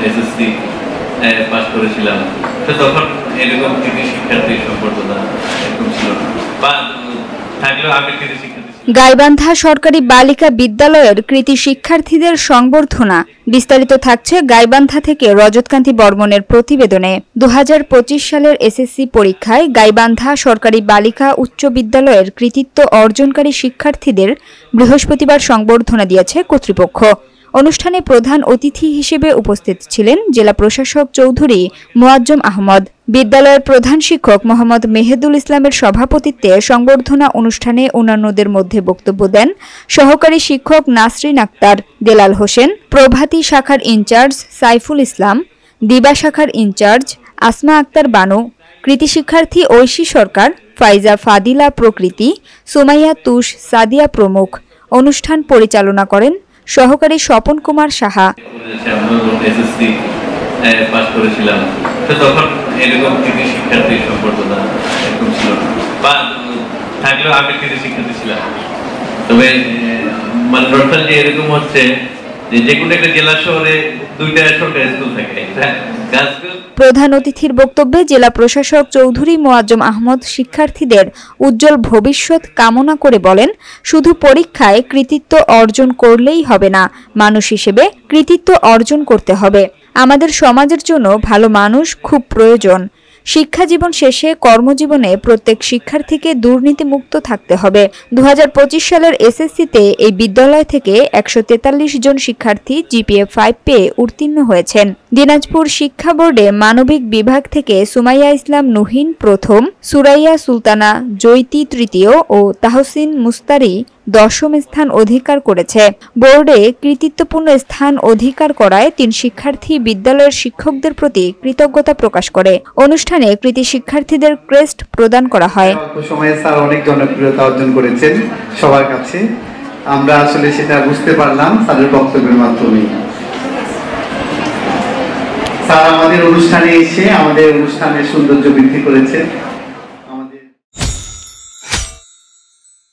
SSC pass করেছিলাম, তো তখন এরকম কৃতি শিক্ষার্থী সম্পর্কটা এরকম ছিল বা থাকলেও আমি কৃতি শিক্ষার্থী। গাইবান্ধা সরকারি বালিকা বিদ্যালয়ের কৃতি শিক্ষার্থীদের সংবর্ধনা বিস্তারিত থাকছে গাইবান্ধা থেকে রজতকান্তি বর্মনের প্রতিবেদনে। 2025 সালের এসএসসি পরীক্ষায় গাইবান্ধা সরকারি বালিকা উচ্চ বিদ্যালয়ের কৃতিত্ব অর্জনকারী শিক্ষার্থীদের বৃহস্পতিবার সংবর্ধনা দিয়েছে কর্তৃপক্ষ। অনুষ্ঠানে প্রধান অতিথি হিসেবে উপস্থিত ছিলেন জেলা প্রশাসক চৌধুরী মোয়াজ্জম আহমদ। বিদ্যালয়ের প্রধান শিক্ষক মোহাম্মদ মেহেদুল ইসলামের সভাপতিত্বে সংবর্ধনা অনুষ্ঠানে অন্যান্যদের মধ্যে বক্তব্য দেন সহকারী শিক্ষক নাসরিন আক্তার, দেলাল হোসেন, প্রভাতী শাখার ইনচার্জ সাইফুল ইসলাম, দিবা শাখার ইনচার্জ আসমা আক্তার বানু, কৃতি শিক্ষার্থী ঐশী সরকার, ফাইজা ফাদিলা প্রকৃতি, সুমাইয়া তুষ সাদিয়া প্রমুখ। অনুষ্ঠান পরিচালনা করেন সহকারী স্বপন কুমার সাহা। এসএসসি পাস করেছিলাম, তো তখন এরকম কৃতি শিক্ষার্থী সম্পর্কটা এরকম ছিল বা থাকলেও আমি কৃতি শিক্ষার্থী ছিলাম। তবে মানে নর্মাল যে এরকম হচ্ছে যে কোনো একটা জেলা শহরে 2টা সরকারি স্কুল থাকে। প্রধান অতিথির বক্তব্যে জেলা প্রশাসক চৌধুরী মোয়াজ্জম আহমদ শিক্ষার্থীদের উজ্জ্বল ভবিষ্যৎ কামনা করে বলেন, শুধু পরীক্ষায় কৃতিত্ব অর্জন করলেই হবে না, মানুষ হিসেবে কৃতিত্ব অর্জন করতে হবে। আমাদের সমাজের জন্য ভালো মানুষ খুব প্রয়োজন। শিক্ষা জীবন শেষে কর্মজীবনে প্রত্যেক শিক্ষার্থীকে দুর্নীতিমুক্ত থাকতে হবে। 2025 সালের এসএসসিতে এই বিদ্যালয় থেকে 143 জন শিক্ষার্থী জিপিএ 5 পেয়ে উত্তীর্ণ হয়েছেন। দিনাজপুর শিক্ষা বোর্ডে মানবিক বিভাগ থেকে সুমাইয়া ইসলাম নুহিন প্রথম, সুরাইয়া সুলতানা জৈতি তৃতীয় ও তাহসিন মুস্তারি 10ম স্থান অধিকার করেছে। বোর্ডে কৃতিত্বপূর্ণ স্থান অধিকার করায় 3 শিক্ষার্থী বিদ্যালয়ের শিক্ষকদের প্রতি কৃতজ্ঞতা প্রকাশ করে। অনুষ্ঠানে কৃতি শিক্ষার্থীদের ক্রেস্ট প্রদান করা হয়। সময়ে স্যার অনেক জনপ্রিয়তা অর্জন করেছেন সবার কাছে, আমরা আসলে সেটা বুঝতে পারলাম স্যারের বক্তব্যের মাধ্যমে। স্যার আমাদের অনুষ্ঠানে এসে আমাদের অনুষ্ঠানের সৌন্দর্য বৃদ্ধি করেছেন।